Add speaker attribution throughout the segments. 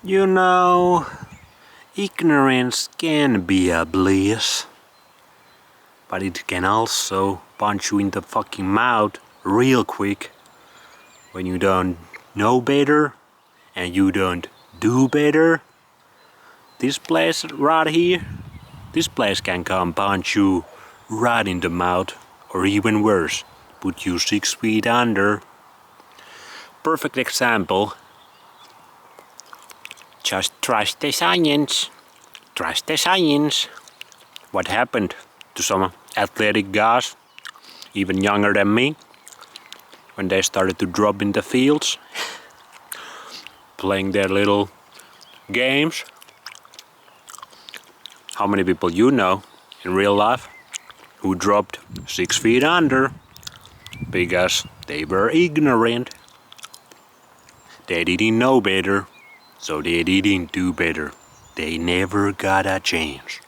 Speaker 1: You know, ignorance can be a bliss, but it can also punch you in the fucking mouth real quick when you don't know better and you don't do better. This place right here, this place can come punch you right in the mouth, or even worse, put you 6 feet under. Perfect example. Just trust the science. Trust the science. What happened to some athletic guys, even younger than me, when they started to drop in the fields, playing their little games? How many people you know in real life who dropped 6 feet under because they were ignorant? They didn't know better, so they didn't do better. They never got a chance.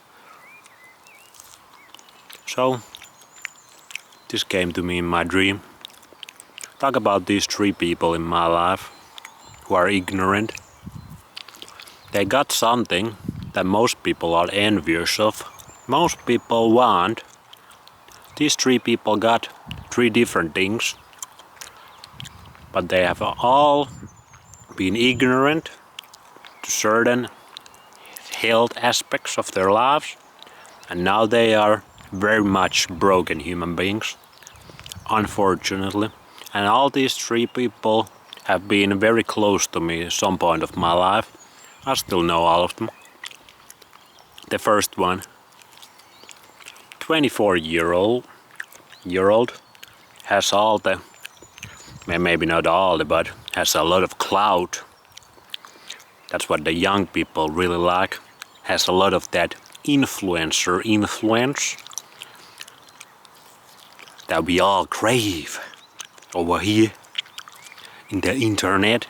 Speaker 1: So, this came to me in my dream. Talk about these 3 people in my life who are ignorant. They got something that most people are envious of. Most people want. These 3 people got 3 different things, but they have all been ignorant to certain health aspects of their lives, and now they are very much broken human beings, unfortunately. And all these 3 people have been very close to me at some point of my life. I still know all of them. The first one, 24-year-old, has all the, maybe not all the, but has a lot of clout. That's what the young people really like. Has a lot of that influencer influence that we all crave over here in the internet.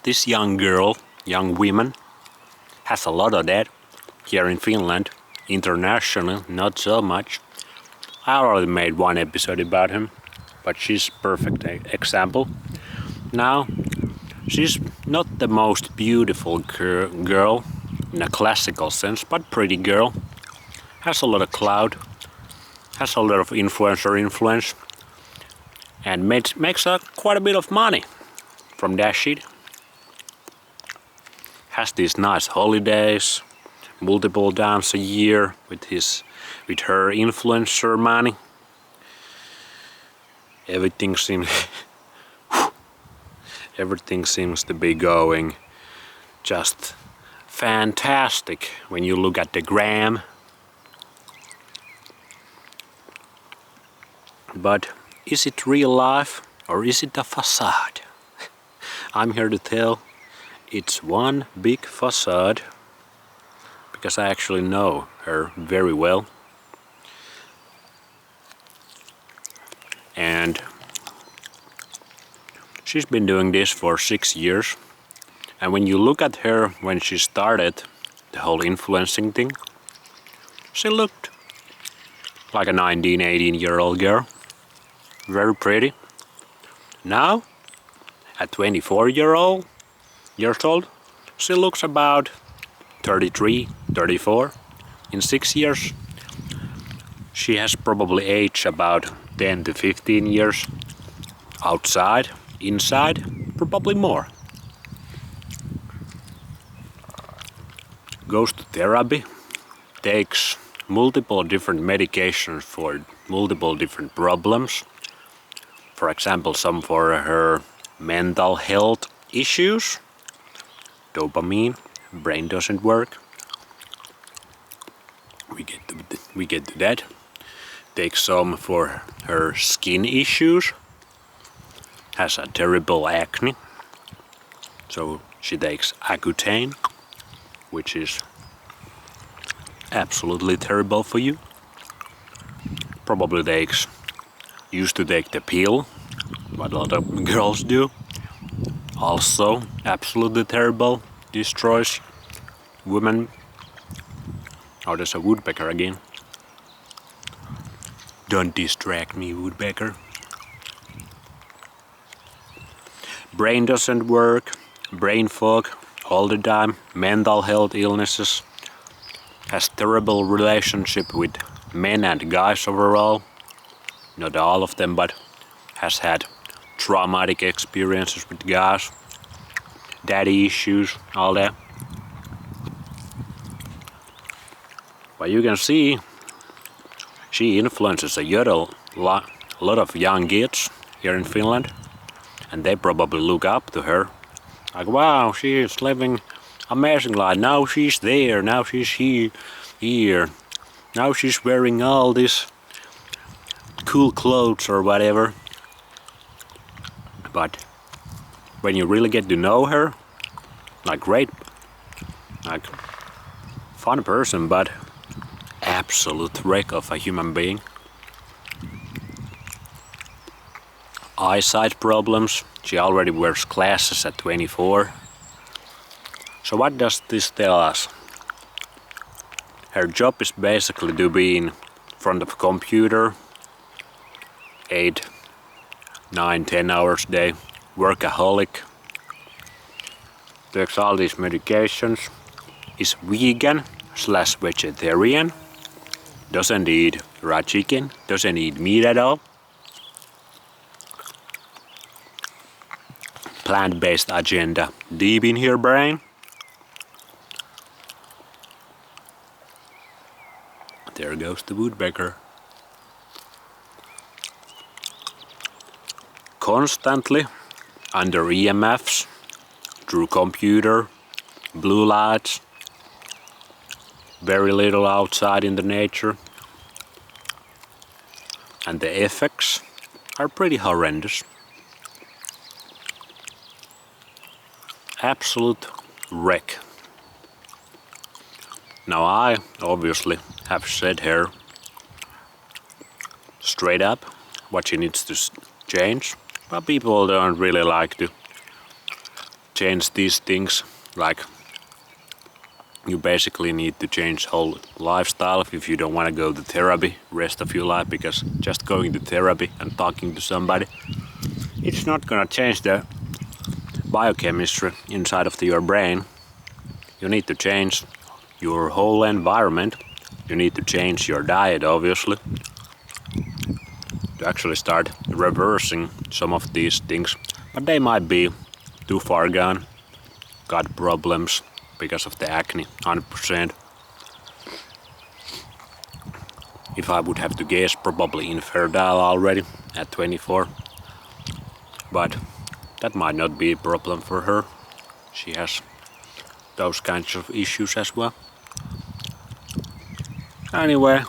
Speaker 1: This young girl, young woman, has a lot of that here in Finland. International, not so much. I already made one episode about him, but she's a perfect example. Now, she's not the most beautiful girl in a classical sense, but pretty girl. Has a lot of clout, has a lot of influencer influence, and makes quite a bit of money from that shit. Has these nice holidays, multiple times a year with her influencer money. Everything seems to be going just fantastic when you look at the gram. But is it real life or is it a facade? I'm here to tell it's one big facade, because I actually know her very well. And she's been doing this for 6 years. And when you look at her when she started the whole influencing thing, she looked like a 19, 18-year-old girl. Very pretty. Now, at 24 years old, she looks about 33, 34. In 6 years, she has probably aged about 10 to 15 years. Outside, inside, probably more. Goes to therapy, takes multiple different medications for multiple different problems. For example, some for her mental health issues. Dopamine, brain doesn't work. We get to that. Takes some for her skin issues. Has a terrible acne. So she takes Accutane, which is absolutely terrible for you. Probably used to take the pill, what a lot of girls do. Also absolutely terrible, destroys women. Oh, there's a woodpecker again. Don't distract me, woodpecker. Brain doesn't work, brain fog all the time, mental health illnesses, has terrible relationship with men and guys overall. Not all of them, but has had traumatic experiences with guys, daddy issues, all that. But you can see she influences a lot of young kids here in Finland, and they probably look up to her. Like, wow, she is living amazing life. Now she's there, now she's here. Now she's wearing all this cool clothes or whatever. But when you really get to know her, like fun person, but absolute wreck of a human being. Eyesight problems. She already wears glasses at 24. So what does this tell us? Her job is basically to be in front of a computer 8, 9, 10 hours a day, workaholic, takes all these medications, is vegan/vegetarian, doesn't eat raw chicken, doesn't eat meat at all, plant-based agenda deep in her brain. There goes the woodpecker. Constantly under EMFs, through computer, blue lights, very little outside in the nature, and the effects are pretty horrendous. Absolute wreck. Now I obviously have said her straight up what she needs to change, but people don't really like to change these things. Like, you basically need to change whole lifestyle if you don't want to go to therapy rest of your life, because just going to therapy and talking to somebody, it's not gonna change the biochemistry inside of your brain. You need to change your whole environment. You need to change your diet, obviously, to actually start reversing some of these things. But they might be too far gone. Gut problems because of the acne, 100%. If I would have to guess, probably infertile already at 24. But that might not be a problem for her. She has those kinds of issues as well. Anyway,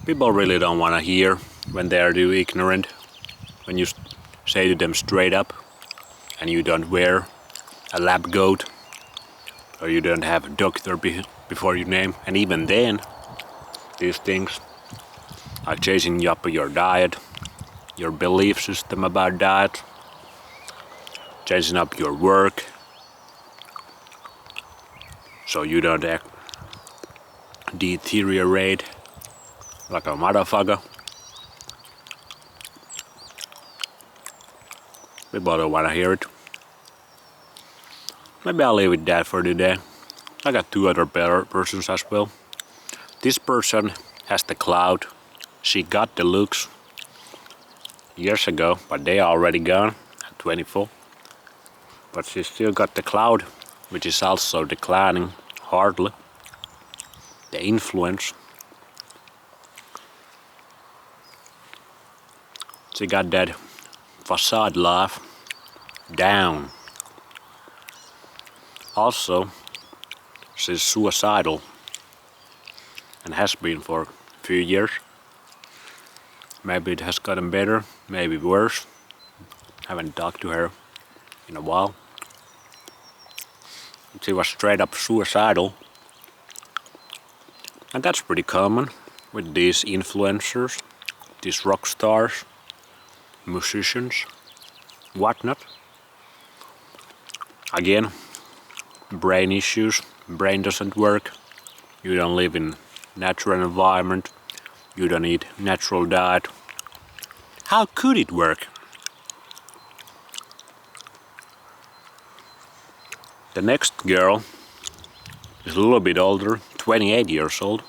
Speaker 1: people really don't want to hear when they are too ignorant. When you say to them straight up and you don't wear a lab coat or you don't have a doctor before your name, and even then these things are changing up your diet, your belief system about diet, changing up your work so you don't deteriorate like a motherfucker. People don't want to hear it. Maybe I'll leave it that for today. I got two other persons as well. This person has the clout. She got the looks years ago, but they are already gone at 24. But she still got the clout, which is also declining hardly. The influence. She got that facade life down. Also, she's suicidal and has been for a few years. Maybe it has gotten better, maybe worse. Haven't talked to her in a while. She was straight up suicidal. And that's pretty common with these influencers, these rock stars, musicians, whatnot. Again, brain issues, brain doesn't work, you don't live in natural environment, you don't eat natural diet. How could it work? The next girl is a little bit older, 28 years old.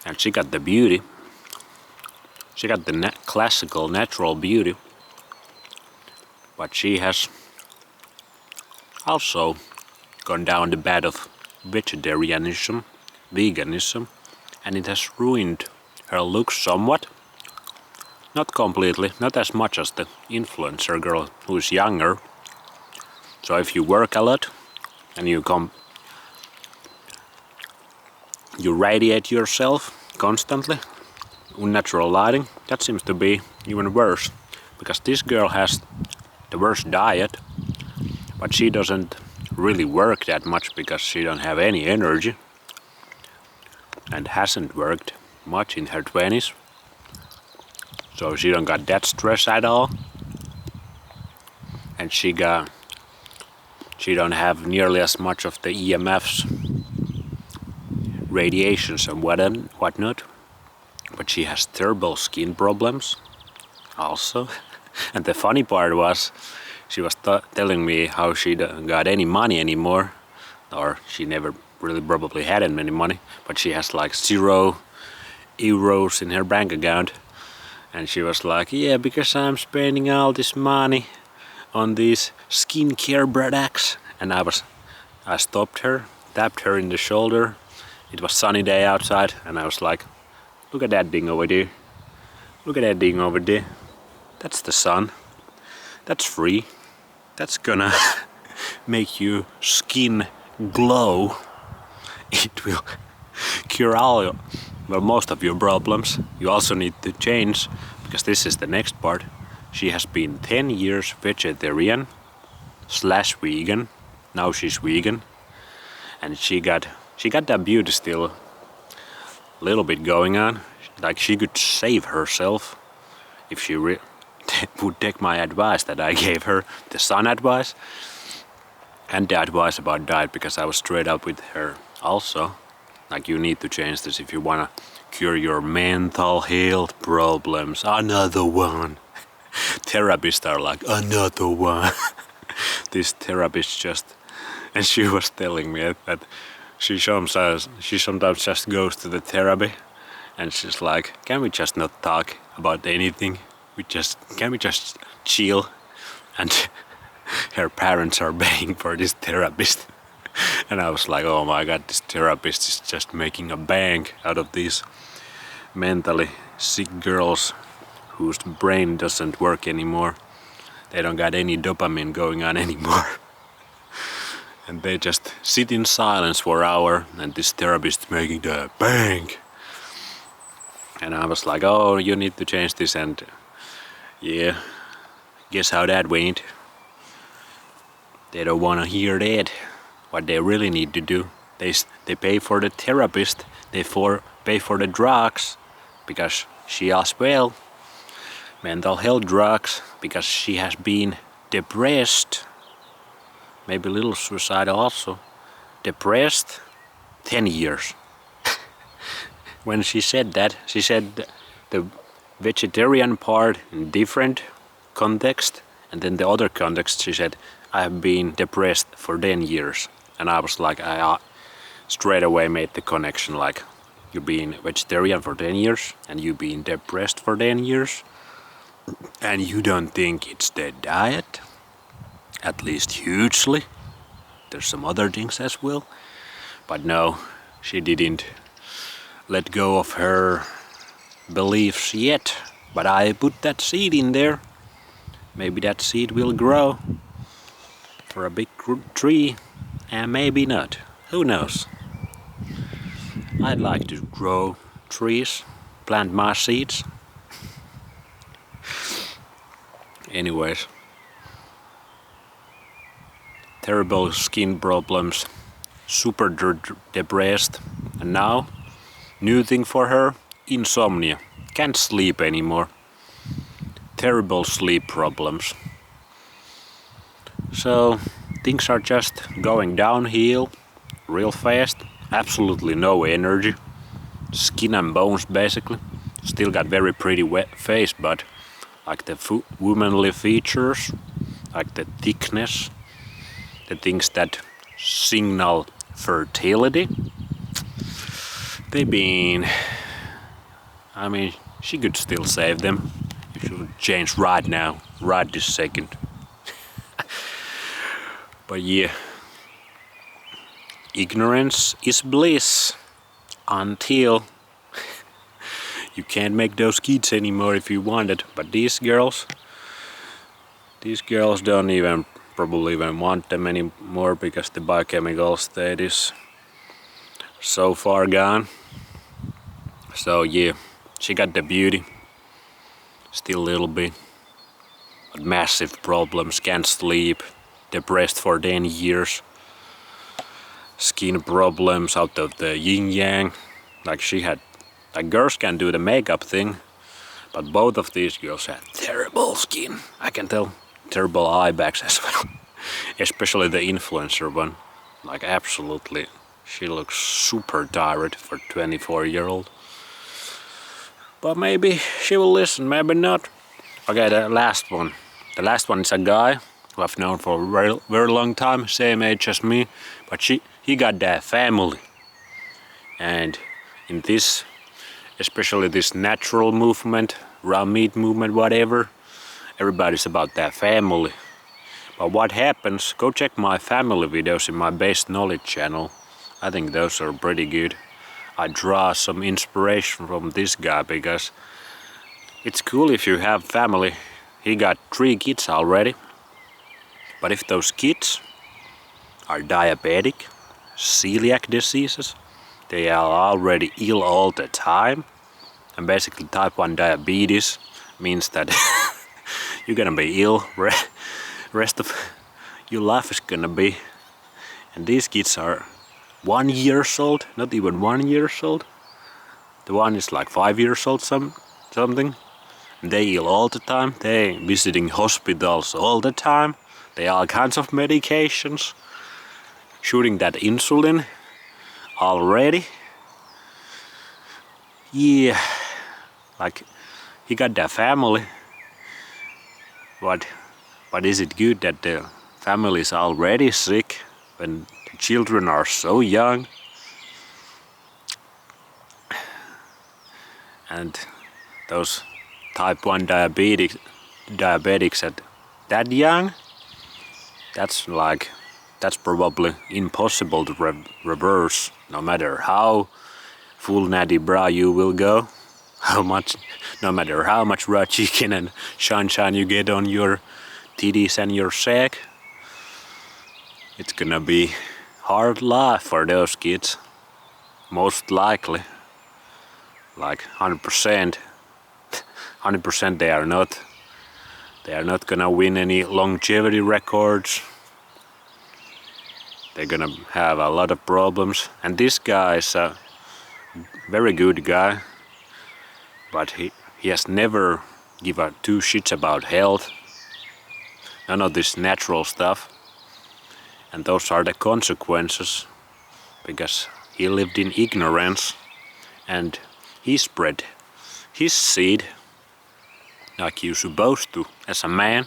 Speaker 1: And she got the beauty. She got the classical natural beauty. But she has also gone down the path of vegetarianism, veganism, and it has ruined her looks somewhat. Not completely, not as much as the influencer girl who is younger. So if you work a lot and you radiate yourself constantly, unnatural lighting, that seems to be even worse. Because this girl has the worst diet, but she doesn't really work that much because she don't have any energy and hasn't worked much in her 20s. So she don't got that stress at all. And she don't have nearly as much of the EMFs, radiations and whatnot. But she has terrible skin problems also. And the funny part was, she was telling me how she don't got any money anymore, or she never really probably had any money, but she has like €0 in her bank account. And she was like, yeah, because I'm spending all this money on these skincare products. And I stopped her, tapped her in the shoulder. It was sunny day outside, and I was like, look at that thing over there. Look at that thing over there. That's the sun. That's free. That's gonna make your skin glow. It will cure most of your problems. You also need to change, because this is the next part. She has been 10 years vegetarian/vegan. Now she's vegan. And she got that beauty still a little bit going on. Like she could save herself if she would take my advice that I gave her, the sun advice, and the advice about diet, because I was straight up with her also. Like, you need to change this if you wanna cure your mental health problems. Another one. Therapists are like, another one. This therapist and she was telling me that she sometimes just goes to the therapy and she's like, can we just not talk about anything? Can we just chill? And her parents are paying for this therapist. And I was like, oh my god, this therapist is just making a bank out of these mentally sick girls whose brain doesn't work anymore. They don't got any dopamine going on anymore. And they just sit in silence for an hour, and this therapist making the bank. And I was like, oh, you need to change this, and yeah, guess how that went. They don't wanna hear that. What they really need to do, they pay for the therapist, they pay for the drugs, because she as well, mental health drugs, because she has been depressed, maybe a little suicidal also, depressed 10 years. When she said that, she said the vegetarian part in different context, and then the other context she said, I have been depressed for 10 years. And I was like, I straight away made the connection, like, you've been vegetarian for 10 years and you've been depressed for 10 years and you don't think it's the diet, at least hugely. There's some other things as well, but no, she didn't let go of her beliefs yet. But I put that seed in there. Maybe that seed will grow for a big tree, and maybe not. Who knows? I'd like to grow trees, plant my seeds. Anyways, terrible skin problems, super depressed, and now, new thing for her, insomnia. Can't sleep anymore. Terrible sleep problems. So, things are just going downhill real fast. Absolutely no energy. Skin and bones basically. still got very pretty face, but like the womanly features, like the thickness, the things that signal fertility, they've been, I mean, she could still save them if she would change right now, right this second. But yeah, ignorance is bliss until you can't make those kids anymore if you want it. But these girls don't even probably even want them anymore because the biochemical state is so far gone. So yeah, she got the beauty, still a little bit, but massive problems, can't sleep, depressed for 10 years, skin problems out of the yin yang. Like she had, like girls can do the makeup thing, but both of these girls had terrible skin. I can tell, terrible eye bags as well. Especially the influencer one, like absolutely, she looks super tired for 24-year-old. But maybe she will listen, maybe not. Okay, the last one is a guy who I've known for a very, very long time, same age as me, but he got that family. And in this, especially this natural movement, raw meat movement, whatever, everybody's about that family. But what happens, go check my family videos in my base knowledge channel. I think those are pretty good. I draw some inspiration from this guy because it's cool if you have family. He got 3 kids already. But if those kids are diabetic, celiac diseases, they are already ill all the time. And basically type 1 diabetes means that you're gonna be ill. Rest of your life is gonna be. And these kids are 1 year old, not even 1 year old. The one is like 5 years old, something. They ill all the time. They visiting hospitals all the time. They all kinds of medications. Shooting that insulin already. Yeah, like he got that family. But is it good that the family is already sick when the children are so young? And those type 1 diabetics at that young, that's probably impossible to reverse, no matter how full natty bra you will go, no matter how much raw chicken and sunshine you get on your titties and your sack. It's gonna be hard life for those kids, most likely, like 100%. 100% they are not gonna win any longevity records. They're gonna have a lot of problems. And this guy is a very good guy, but he has never given 2 shits about health, none of this natural stuff. And those are the consequences, because he lived in ignorance and he spread his seed like you're supposed to as a man,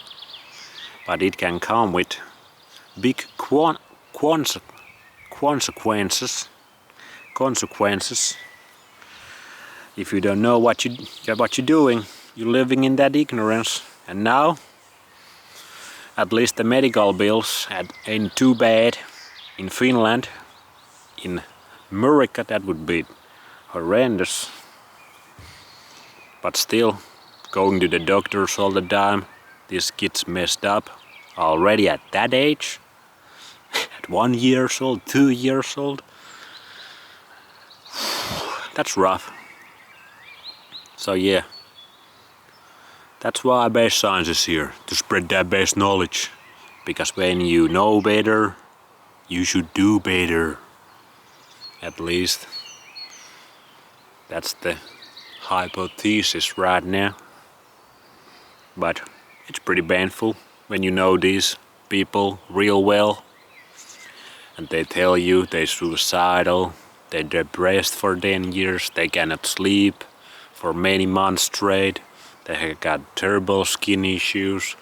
Speaker 1: but it can come with big consequences if you don't know what you're doing. You're living in that ignorance. And now at least the medical bills ain't too bad in Finland. In America that would be horrendous, but still going to the doctors all the time. These kids messed up already at that age, at 1 year old, 2 years old. That's rough. So yeah, that's why base science is here, to spread that base knowledge. Because when you know better, you should do better. At least that's the hypothesis right now. But it's pretty painful when you know these people real well and they tell you they're suicidal, they're depressed for 10 years, they cannot sleep for many months straight. They have got terrible skin issues,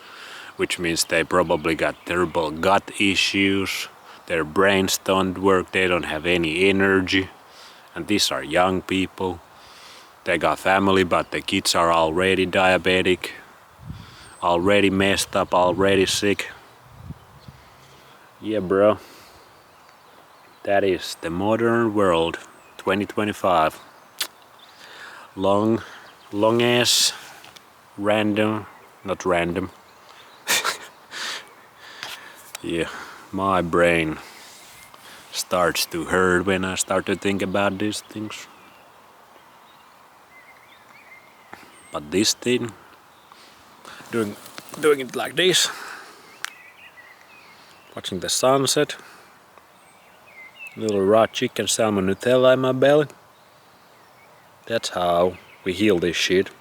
Speaker 1: which means they probably got terrible gut issues. Their brains don't work, they don't have any energy. And these are young people. They got family, but the kids are already diabetic, already messed up, already sick. Yeah, bro. That is the modern world, 2025. Long ass, not random. Yeah, my brain starts to hurt when I start to think about these things. But this thing, doing it like this, watching the sunset, little raw chicken salmon Nutella in my belly. That's how we heal this shit.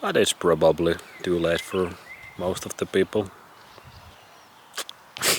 Speaker 1: But it's probably too late for most of the people.